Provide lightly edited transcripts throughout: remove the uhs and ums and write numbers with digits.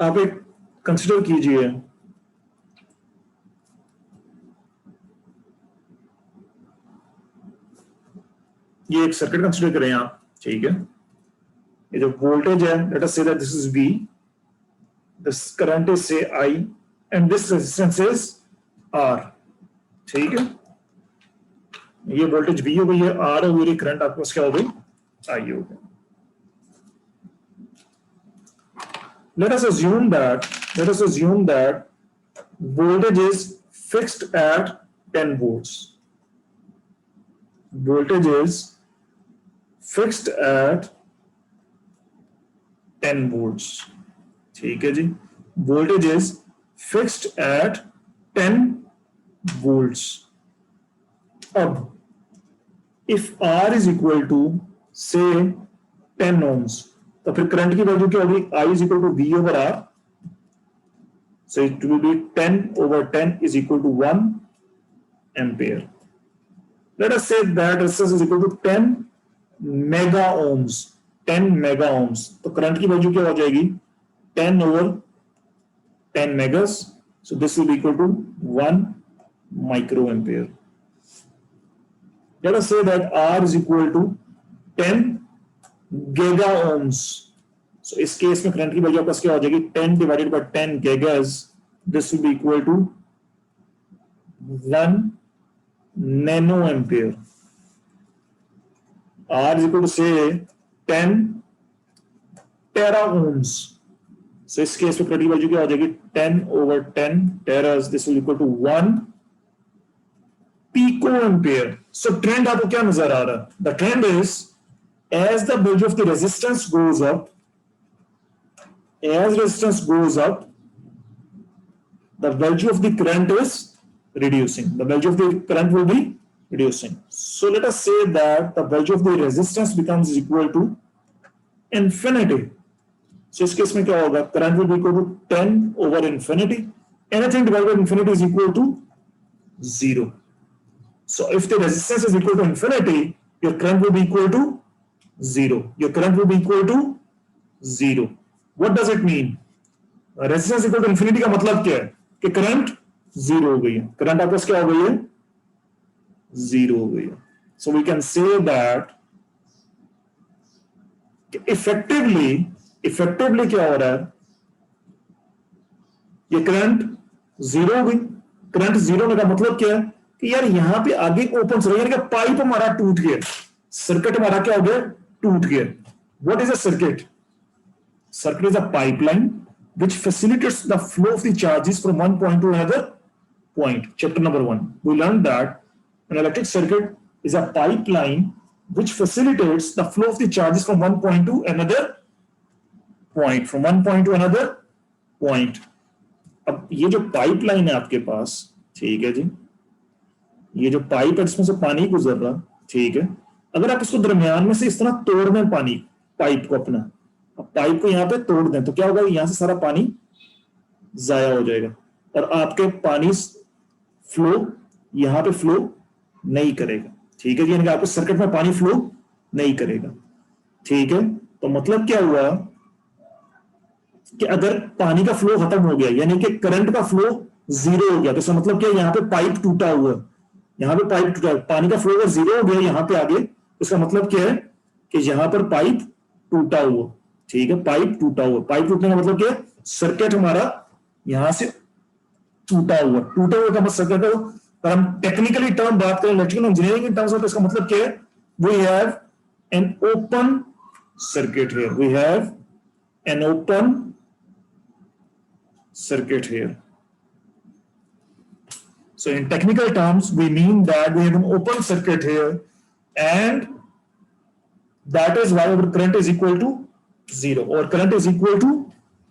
आप एक कंसिडर कीजिए, ये एक सर्किट कंसिडर करें आप, ठीक है। ये जो वोल्टेज है, let us say that this is V, this current is से I, and this resistance is R, ठीक है। ये वोल्टेज V हो गई है, R हो गई, करंट आपको क्या हो गई, I हो गई। Let us assume that voltage is fixed at 10 volts. Voltage is fixed at 10 volts. ठीक है जी, voltage is fixed at 10 volts. अब if R is equal to say 10 ohms, तो फिर करंट की वैल्यू क्या होगी, I is equal to V over R, so it will be 10 over 10 is equal to 1 ampere. Let us say that resistance is equal to 10 mega ohms, 10 mega ohms, तो current की value क्या हो जाएगी, 10 over 10 megas, so this will be equal to 1 microampere. Let us say that R is equal to 10 giga ohms. So इस case में current की value आपका क्या हो जाएगी, 10 divided by 10 gigas, this will be equal to 1 nano ampere. R is equal to say 10 tera ohms. So इस case में current की वैल्यू क्या हो जाएगी, 10 over 10 teras, this will equal to 1 pico ampere. So trend आपको क्या नजर आ रहा है, the trend is as the value of the resistance goes up, as resistance goes up, the value of the current is reducing. The value of the current will be reducing. So let us say that the value of the resistance becomes equal to infinity. So इस case में क्या होगा, current will be equal to 10 over infinity. Anything divided by infinity is equal to 0. So if the resistance is equal to infinity, your current will be equal to 0. Your current will be equal to 0. What does it mean? Resistance equal to infinity का मतलब क्या है कि current 0 हो गई है, current आपका क्या हो गई है, 0 हो गई है. So we can say that effectively क्या हो रहा है, ये करंट 0 हो गई. करंट 0 होने का मतलब क्या है कि यार यहां पे आगे ओपन सर्किट, यानी कि पाइप हमारा टूट गया, सर्किट हमारा क्या हो गया, टूट गया. What is a circuit? Circuit is a pipeline which facilitates the flow of the charges from one point to another point. Chapter number 1. We learned that an electric circuit is a pipeline which facilitates the flow of the charges from one point to another point. From one point to another point. अब ये जो pipeline है आपके पास, ठीक है जी, ये जो pipe है जिसमें से पानी गुजर रहा, ठीक है, अगर आप इसको दरमियान में से इस तरह तोड़ दें पानी, पाइप को अपना, अब पाइप को यहां पे तोड़ दें तो क्या होगा, यहां से सारा पानी जाया हो जाएगा और आपके पानी फ्लो यहां पे फ्लो नहीं करेगा. ठीक है जी, यानी कि आपके सर्किट में पानी फ्लो नहीं करेगा. ठीक है, तो मतलब क्या हुआ कि अगर पानी का फ्लो खत्म हो गया, यानी कि करंट का फ्लो 0 हो गया, तो इसका मतलब क्या, यहां पे पाइप टूटा हुआ है, यहां पे पाइप टूटा, पानी का फ्लो अगर 0 हो गया यहां पे आगे, इसका मतलब क्या है कि यहां पर पाइप टूटा हुआ. ठीक है, पाइप टूटा हुआ, पाइप टूटने का मतलब क्या है, सर्किट हमारा यहां से टूटा हुआ, टूटे हुए का मतलब सर्किट है. अगर हम टेक्निकली टर्म बात करें, electrical engineering in terms of, इसका मतलब क्या है, we have an open circuit here, we have an open circuit here. So in technical terms, we mean that we have an open circuit here, and that is why our current is equal to 0, or current is equal to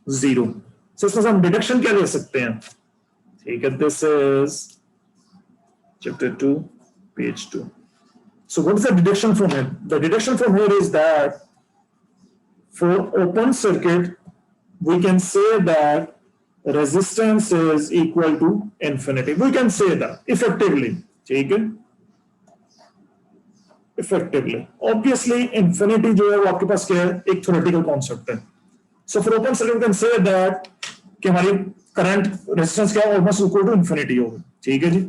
0. So इसमें हम deduction क्या ले सकते हैं, ठीक है, this is chapter 2, page 2. So what is the deduction from here? The deduction from here is that for open circuit, we can say that resistance is equal to infinity. We can say that effectively. ठीक है, effectively. Obviously infinity जो है वो आपके पास क्या है, एक theoretical concept है. So for open circuit, we can say that कि हमारी करंट रेजिस्टेंस क्या है, ऑलमोस्ट इक्वल टू इन्फिनिटी होगा। ठीक है जी,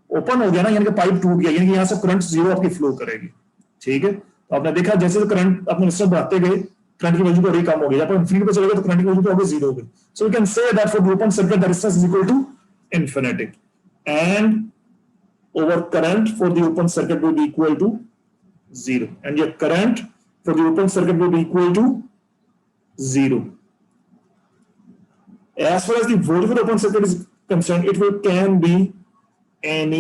ओपन हो गया ना, यानी कि पाइप टूट गया, यानी कि यहाँ से करंट जीरो आपकी फ्लो करेगी। ठीक है, तो आपने देखा जैसे करंट अपने रेजिस्टेंस बढ़ाते गए, करंट की वैल्यू थोड़ी कम हो गई, जब इन्फिनिटी पे चले गए तो करंट की वैल्यू तो जीरो हो गई। So we can say that for the open circuit the resistance is equal to infinity, and over current for the open circuit will be equal to 0, and your current for the open circuit will be equal to 0. As far as the voltage for the open circuit is concerned, can be any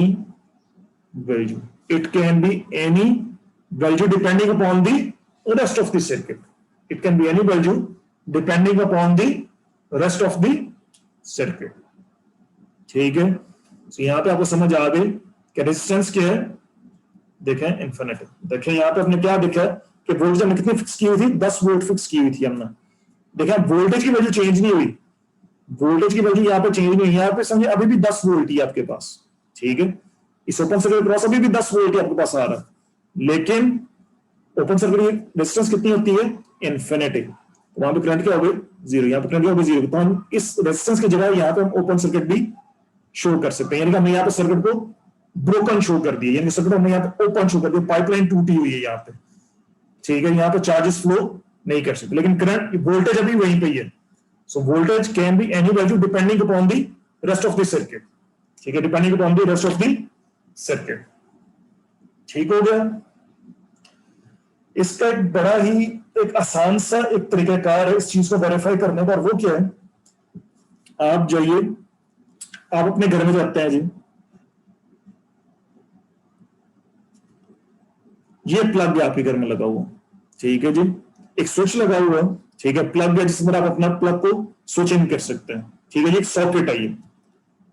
value. It can be any value depending upon the rest of the circuit. It can be any value depending upon the rest of the circuit. ठीक है, तो यहाँ पे आपको समझ आ गई कि resistance क्या है। देखें इन्फिनिटी, देखें यहाँ पे अपने क्या देखा कि वोल्टेज हमने कितनी फिक्स की हुई थी, 10 वोल्ट फिक्स की हुई थी हमने। देखें वोल्टेज की वैल्यू चेंज नहीं हुई, वोल्टेज की वैल्यू यहाँ पे चेंज नहीं हुई, यहाँ पे समझे अभी भी 10 वोल्ट ही आपके पास। ठीक है, इस ओपन सर्किट क्रॉस अभी भी 10 वोल्ट ही आपके पास आ रहा है, लेकिन ओपन सर्किट की रेजिस्टेंस कितनी होती है, इन्फिनिटी। वहां पे करंट क्या हो गई, जीरो, यहाँ पे करंट क्या हो गई, जीरो। तो हम इस रेजिस्टेंस की जगह यहाँ पे हम ओपन सर्किट भी शो कर सकते हैं, यानी कि हमने यहाँ पे सर्किट को ब्रोकन शो कर दिया, यानी सर्किट हमने यहाँ पे ओपन शो कर दिया, पाइपलाइन टूटी हुई है यहाँ पे। ठीक है, यहाँ पे चार्जेस फ्लो नहीं कर सकते, लेकिन करंट वोल्टेज अभी वहीं पे है। So voltage can be any value depending upon the rest of the circuit. ठीक है, depending upon the rest of the circuit. ठीक हो गया। इसका एक बड़ा ही एक आसान सा एक तरीकाकार है इस चीज को वेरीफाई करने का, और वो क्या है, आप जाइए, आप अपने घर में जाते हैं जी, ये प्लग है आपके घर में लगा हुआ। ठीक है जी, एक स्विच लगा हुआ, ठीक है, प्लग है जिसमें आप अपना प्लग को स्विच इन कर सकते हैं। ठीक है जी, एक सॉकेट है ये।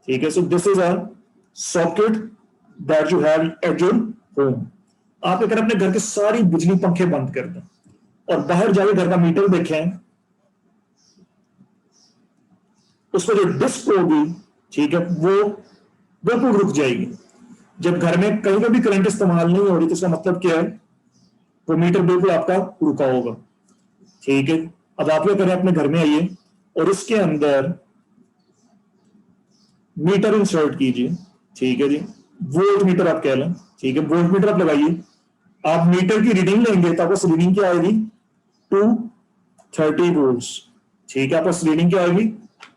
ठीक है, so this is a socket that you have at your home. आप अगर अपने घर के सारी बिजली पंखे बंद कर दें और बाहर जाके घर का मीटर देखें, उसमें जो डिस्क होगी, ठीक है, वो बिल्कुल रुक जाएगी। जब घर में कहीं पर भी करंट इस्तेमाल नहीं हो रही तो इसका मतलब क्या है, वो मीटर बिल्कुल आपका रुका होगा। ठीक है, अब आप क्या करें, अपने घर में आइए और इसके अंदर मीटर इंसर्ट कीजिए। ठीक है जी, वोल्ट मीटर आप कह लें। ठीक है, वोल्ट मीटर आप लगाइए, आप मीटर की रीडिंग लेंगे तो आपको रीडिंग क्या आएगी, 230 वोल्ट्स। ठीक है, आपको रीडिंग क्या आएगी,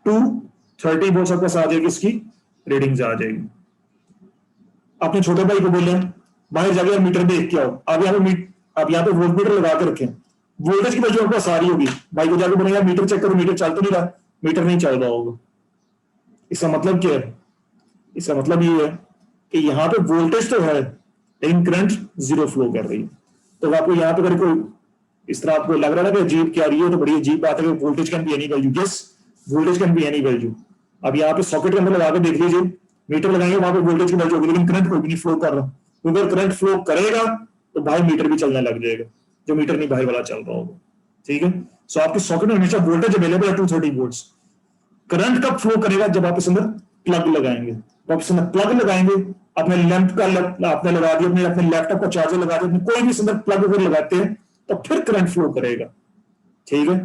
230 वोल्ट्स आपको आ जाएगी, इसकी रीडिंग आ जाएगी। अपने छोटे भाई को बोले बाहर जाके मीटर देख के आओ, आप यहाँ पे वोल्ट मीटर लगा के रखें, वोल्टेज की वजह आपको सारी होगी। भाई को जाके बोलेंगे मीटर चेक करो, मीटर चल तो नहीं रहा, मीटर नहीं चल रहा होगा। इसका मतलब क्या है, इसका मतलब ये है कि यहाँ पे वोल्टेज तो है लेकिन करंट जीरो फ्लो कर रही है। तो आपको यहाँ पे अगर कोई इस तरह आपको लग रहा है कि अजीब क्या रही है, तो बड़ी अजीब बात है कि voltage can be any value. Yes, voltage can be any value. अब यहाँ पे सॉकेट के अंदर लगा के देख लीजिए, मीटर लगाएंगे वहां पे वोल्टेज की वैल्यू होगी, लेकिन करंट कोई भी नहीं फ्लो कर रहा। क्योंकि अगर करंट फ्लो करेगा तो बाहर मीटर भी चलने लग जाएगा, जो मीटर नहीं बाहर वाला चल रहा होगा। ठीक है, सो आपके सॉकेट में हमेशा वोल्टेज अवेलेबल है 230 वोल्ट्स। करंट कब फ्लो करेगा, जब आप इसके अंदर प्लग लगाएंगे। तो आप इसके अंदर प्लग लगाएंगे, अपने लैंप का आपने लगा दिया, अपने लैपटॉप का चार्जर लगा दिया, कोई भी इसके अंदर प्लग अगर लगाते हैं तो फिर करंट फ्लो करेगा। ठीक है,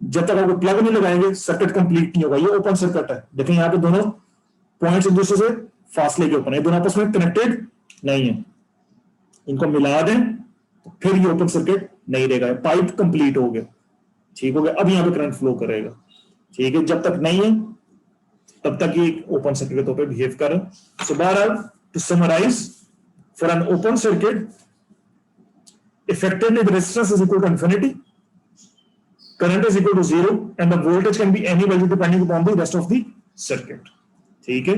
जब तक आप प्लग नहीं लगाएंगे सर्किट कंप्लीट नहीं होगा। ये ओपन सर्किट है, देखें यहाँ पे दोनों पॉइंट्स एक दूसरे से फासले के ऊपर है, दोनों आपस में कनेक्टेड नहीं है। इनको मिला दें तो फिर ये ओपन सर्किट नहीं रहेगा, पाइप कंप्लीट हो गया। ठीक हो गया, अब यहाँ पे करंट फ्लो करेगा। ठीक है, जब तक नहीं है तब तक ये ओपन सर्किट के तौर पे बिहेव कर। सो बहरहाल to summarize, for an open circuit effectively the resistance is equal to infinity, current is equal to 0, and the voltage can be any value depending upon the rest of the circuit. ठीक है,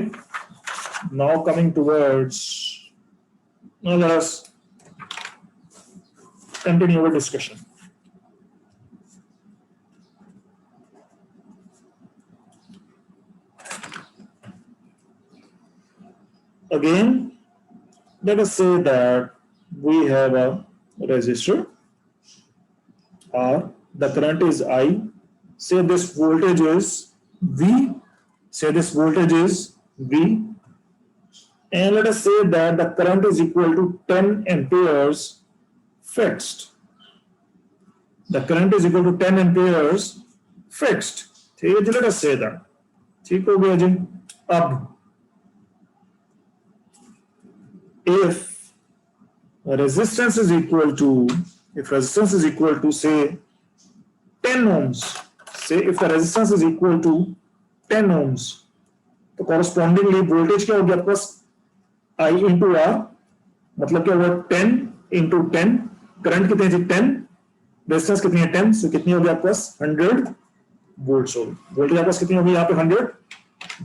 now coming towards, now let us continue our discussion. Again, let us say that we have a resistor R, the current is I, say this voltage is V, say this voltage is V, and let us say that the current is equal to 10 amperes fixed. The current is equal to 10 amperes fixed. ठीक है जी, let us say that. ठीक हो गया जी। अब if resistance is equal to, if resistance is equal to say 10 ohms, say if the resistance is equal to 10 ohms, तो correspondingly voltage क्या होगी आपके पास, I into R, मतलब क्या होगा 10 into 10, करंट कितनी है 10, रेजिस्टेंस कितनी है 10, so कितनी होगी आपके पास 100 वोल्ट्स होगी। वोल्टेज आपके पास कितनी होगी यहाँ पे 100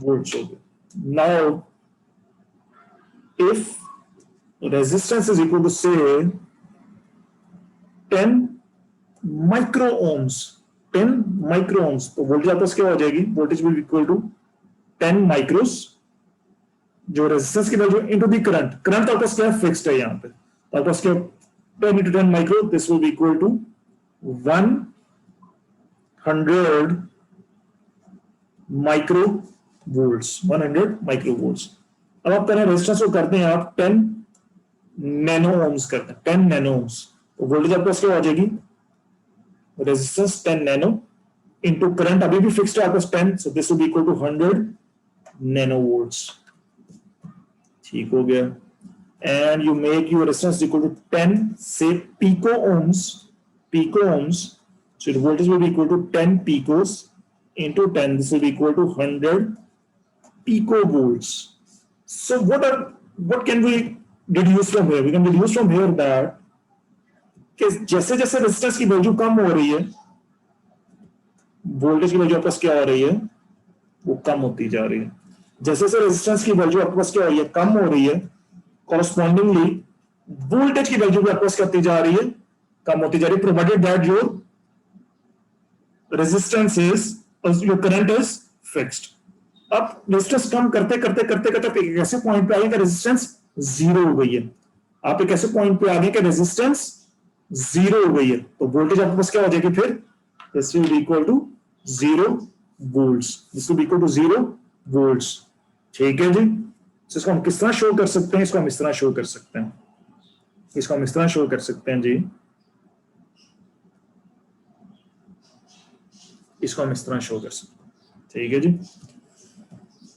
वोल्ट्स होगी। Now if resistance is equal to say 10 micro ohms, 10 micro ohms, तो वोल्टेज आपके पास क्या हो जाएगी, वोल्टेज विल इक्वल टू 10 माइक्रोस, जो रेजिस्टेंस की value into the current, current आपके पास क्या है फिक्स्ड है यहाँ पे, तो आपके पास क्या 10 into 10 micro, this will be equal to 100 micro volts, 100 micro volts. अब आप करें रेजिस्टेंस को करते हैं आप 10 नैनो ओम्स करते हैं, 10 नैनो ओम्स, तो वोल्टेज आपके पास क्या हो जाएगी, रेजिस्टेंस 10 नैनो इनटू करंट अभी भी फिक्स्ड है आपके पास 10, so this will be equal to 100 nano volts. ठीक हो गया। And you make your resistance equal to 10 से pico ohms, pico ohms, so the voltage will be equal to 10 picos into 10, this will be equal to 100 picovolts. So what can we deduce from here? We can deduce from here that कि जैसे जैसे resistance की value कम हो रही है, voltage की value आपके पास क्या हो रही है, वो कम होती जा रही है। जैसे जैसे रेजिस्टेंस की वैल्यू आपके पास क्या हो रही है, कम हो रही है, कॉरस्पॉन्डिंगली वोल्टेज की वैल्यू भी आपके पास करती जा रही है, कम होती जा रही है, provided that your resistance is, your current is fixed. अब रेजिस्टेंस कम करते करते करते करते एक ऐसे पॉइंट पे आ गए कि रेजिस्टेंस जीरो हो गई है। आप एक ऐसे पॉइंट पे आ गए कि रेजिस्टेंस जीरो हो गई है, तो वोल्टेज आपके पास क्या हो जाएगी फिर, this will be equal to 0 volts, this will be equal to 0 volts. ठीक है जी। तो इसको हम किस तरह शो कर सकते हैं, इसको हम इस तरह शो कर सकते हैं, इसको हम इस तरह शो कर सकते हैं जी, इसको हम इस तरह शो कर सकते हैं। ठीक है जी।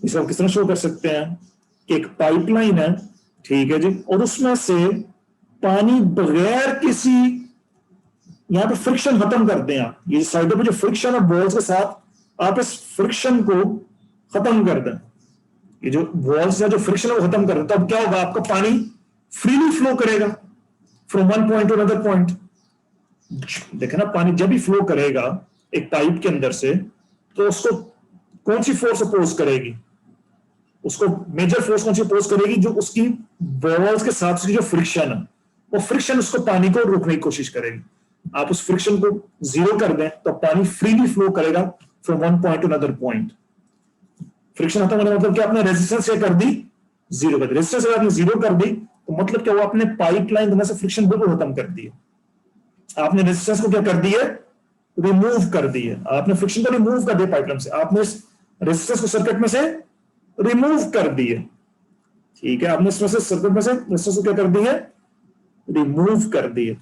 इसको हम किस तरह शो कर सकते हैं कि एक पाइपलाइन है, ठीक है जी, और उसमें से पानी बगैर किसी, यहां पे फ्रिक्शन खत्म कर दें आप, ये साइडों पे जो फ्रिक्शन है वॉल्स के साथ, आप इस फ्रिक्शन को खत्म कर दें, ये जो वॉल्स का जो फ्रिक्शन है वो खत्म कर दें, तो अब क्या होगा, आपका पानी फ्रीली फ्लो करेगा from one point two another point. देखे ना, पानी जब भी फ्लो करेगा एक पाइप के अंदर से, तो उसको कौन सी फोर्स अपोज करेगी, उसको मेजर फोर्स कौन सी अपोज करेगी, जो उसकी वॉल्स के साथ जो फ्रिक्शन है, वो फ्रिक्शन उसको पानी को रोकने की कोशिश करेगी। आप उस फ्रिक्शन को जीरो कर दें तो पानी फ्रीली फ्लो करेगा from one point two another point. Friction खत्म होने मतलब क्या, आपने रेजिस्टेंस क्या कर दी, जीरो कर दी। रेजिस्टेंस अगर आपने जीरो कर दी तो मतलब क्या हुआ, आपने पाइपलाइन में से फ्रिक्शन बिल्कुल खत्म कर दी है। आपने रेजिस्टेंस को क्या कर दी है, रिमूव कर दी है। आपने फ्रिक्शन को रिमूव कर दिया पाइपलाइन से, आपने रेजिस्टेंस को सर्किट में से रिमूव कर दी है। ठीक है, आपने इसमें से सर्किट में से रेजिस्टेंस को क्या कर दी है, रिमूव कर दी है।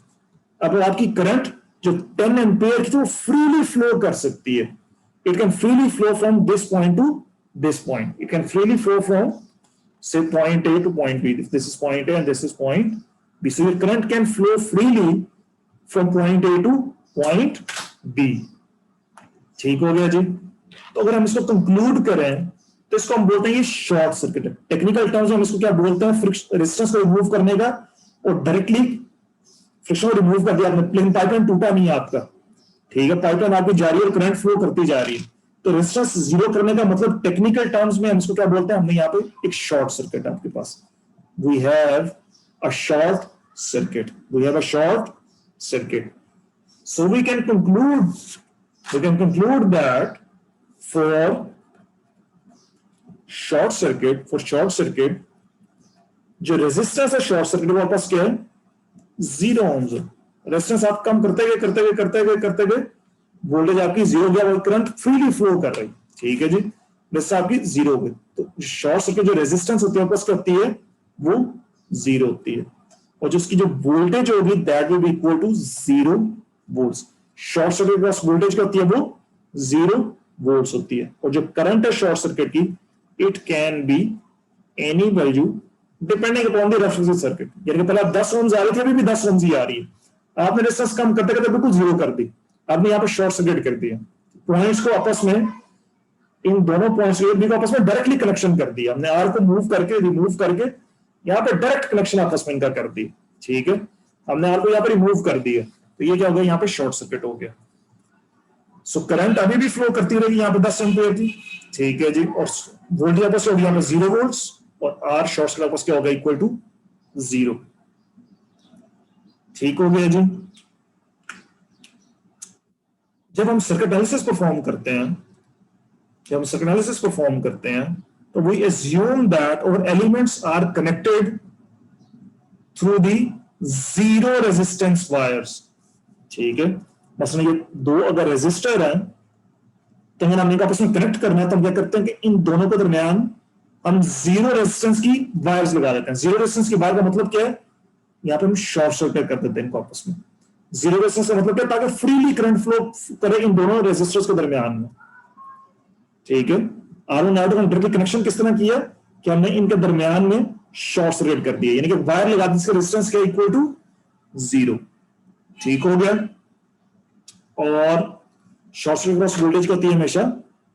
अब आपकी करंट जो 10 एम्पियर की, वो फ्रीली फ्लो कर सकती है। It can freely flow from this point two this point, it can freely flow from say point A to point B. If this is point A and this is point B, so your current can flow freely from point A to point B. ठीक हो गया जी। तो अगर हम इसको conclude करें तो इसको हम बोलते हैं ये शॉर्ट सर्किट है। टेक्निकल टर्म्स में हम इसको क्या बोलते हैं, रेजिस्टेंस को रिमूव करने का, और डायरेक्टली फ्रिक्शन को रिमूव कर दिया आपने, लेकिन पाइपलाइन टूटा नहीं है आपका। ठीक है, पाइपलाइन आपकी जा रही है और करंट फ्लो करती जा रही है। तो रेजिस्टेंस जीरो करने का मतलब टेक्निकल टर्म्स में हम इसको क्या बोलते हैं, हमने यहाँ पे एक शॉर्ट सर्किट है आपके पास, we have a short circuit, we have a short circuit. So we can conclude that for short circuit जो रेजिस्टेंस है शॉर्ट सर्किट वो पास क्या है, 0 ohms है। रेजिस्टेंस आप कम करते गए वोल्टेज आपकी जीरो गया और करंट फ्रीली फ्लो कर रही। ठीक है जी, रेजिस्टेंस आपकी जीरो हो गई, तो शॉर्ट सर्किट जो रेजिस्टेंस होती है क्या होती है, वो जीरो होती है, और जो उसकी जो वोल्टेज होगी that will be equal to 0 volts. Short circuit के पास वोल्टेज क्या होती है, वो 0 वोल्ट्स होती है। और जो करंट है शॉर्ट सर्किट की, it can be any value depending upon the reference circuit. यानी कि पहले 10 ओम्स आ रही थी, अभी भी 10 ओम्स ही आ रही है, आपने रेजिस्टेंस कम करते करते बिल्कुल 0 कर दी, आपने यहाँ पे शॉर्ट सर्किट कर दिया। पॉइंट्स को आपस में, इन दोनों पॉइंट्स को आपस में डायरेक्टली कनेक्शन कर दिया हमने, आर को मूव करके रिमूव करके यहाँ पे डायरेक्ट कनेक्शन आपस में इनका कर दी। ठीक है, हमने आर को यहाँ पे रिमूव कर दिया, तो ये क्या हो गया, यहाँ पे शॉर्ट सर्किट हो गया। सो करंट अभी भी फ्लो करती रहेगी, यहाँ पे 10 एम्पीयर थी। ठीक है जी, और वोल्टेज आपस हो गया हमें 0 वोल्ट्स, और आर शॉर्ट सर्किट आपस क्या होगा, इक्वल टू 0। ठीक हो गया जी। जब हम सर्किट एनालिसिस परफॉर्म करते हैं, तो we assume that our elements are connected through the zero resistance wires। ठीक है, मसलन ये दो अगर रेजिस्टर हैं, तो अगर हमने आपस में कनेक्ट करना है, तो हम क्या करते हैं कि इन दोनों के दरमियान हम जीरो रेजिस्टेंस की वायर्स लगा देते हैं। जीरो रेजिस्टेंस की वायर का मतलब क्या है, यहाँ पे हम शॉर्ट सर्किट कर देते हैं इनको आपस में। जीरो रेजिस्टेंस का मतलब क्या, ताकि फ्रीली करंट फ्लो करे इन दोनों रेजिस्टर्स के दरमियान में। ठीक है, R1 R2 डायरेक्टली कनेक्शन किस तरह किया कि हमने इनके दरमियान में शॉर्ट सर्किट कर दिया, यानी कि वायर लगा दी, इसका रेजिस्टेंस क्या, इक्वल टू 0। ठीक हो गया। और शॉर्ट सर्किट क्रॉस वोल्टेज होती है हमेशा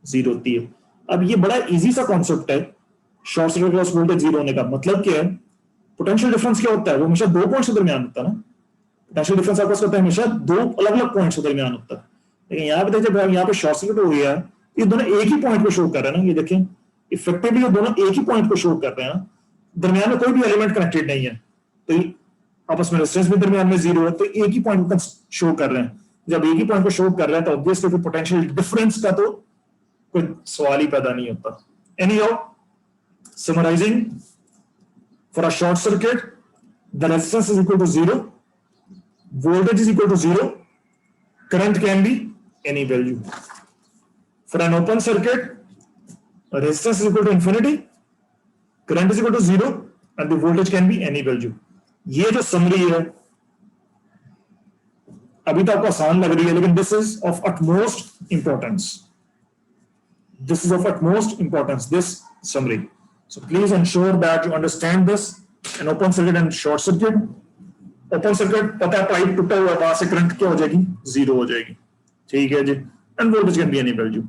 0 होती है। अब ये बड़ा इजी सा कॉन्सेप्ट है, शॉर्ट सर्किट क्रॉस वोल्टेज 0 होने का मतलब क्या है। पोटेंशियल डिफरेंस क्या होता है, वो हमेशा दो पॉइंट्स के दरमियान होता है ना। पोटेंशियल डिफरेंस आपस होता है हमेशा दो अलग अलग पॉइंट्स के दरमियान होता है। लेकिन यहाँ पे देखिए, यहाँ पे शॉर्ट सर्किट हो गया, ये दोनों एक ही पॉइंट पे शो कर रहे हैं ना। ये देखें, इफेक्टिवली ये दोनों एक ही पॉइंट पे शो कर रहे हैं, दरमियान में कोई भी एलिमेंट कनेक्टेड नहीं है, तो आपस में रेजिस्टेंस भी दरमियान में 0 है, तो एक ही पॉइंट पर शो कर रहे हैं। जब एक ही पॉइंट पे शो कर रहे हैं, तो ऑब्वियसली फिर पोटेंशियल डिफरेंस का तो कोई सवाल ही पैदा नहीं होता। Anyhow, summarizing, for a short circuit the resistance is equal to 0, voltage is equal to 0, current can be any value. For an open circuit, resistance is equal to infinity, current is equal to 0, and the voltage can be any value. ये जो summary है अभी तो आपको आसान लग रही है, लेकिन this is of utmost importance. This is of utmost importance, this summary. So please ensure that you understand this, an open circuit and short circuit. Open circuit पता है, पाइप टूटा हुआ, वहां से करंट क्या हो जाएगी, 0 हो जाएगी। ठीक है जी, and voltage can be any value.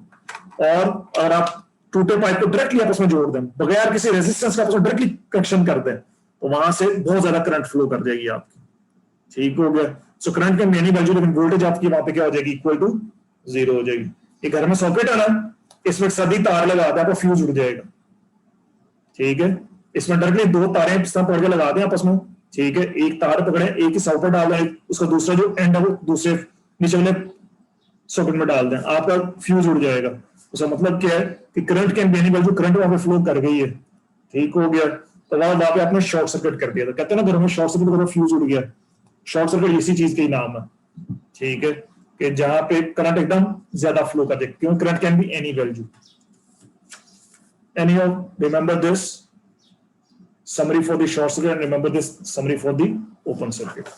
और अगर आप टूटे पाइप को डायरेक्टली आपस में जोड़ दें, बगैर किसी रेजिस्टेंस का आपस में डायरेक्टली कनेक्शन कर दें, तो वहां से बहुत ज्यादा करंट फ्लो कर जाएगी आपकी। ठीक हो गया। So current can be any value, लेकिन वोल्टेज आपकी वहां पे क्या हो जाएगी, इक्वल टू 0 हो जाएगी। ये घर में सॉकेट है ना, इसमें सदी तार लगा दें, आपको फ्यूज उड़ जाएगा। ठीक है, इसमें डायरेक्टली दो तारें इस तरह पकड़ के लगा दें आपस में। ठीक है, एक तार पकड़े, एक ही सॉकेट डाल दें, उसका दूसरा जो एंड है वो दूसरे नीचे वाले सॉकेट में डाल दें, आपका फ्यूज उड़ जाएगा। उसका मतलब क्या है कि current can be any value, current वहां पे फ्लो कर गई है। ठीक हो गया, तो वहां पे आपने शॉर्ट सर्किट कर दिया। तो कहते हैं ना, घर में शॉर्ट सर्किट का फ्यूज उड़ गया, शॉर्ट सर्किट इसी चीज का ही नाम है। ठीक है, कि जहां पे करंट एकदम ज्यादा फ्लो कर दे, क्यों, current can be any value. Anyhow, remember this summary for the short circuit and remember this summary for the open circuit.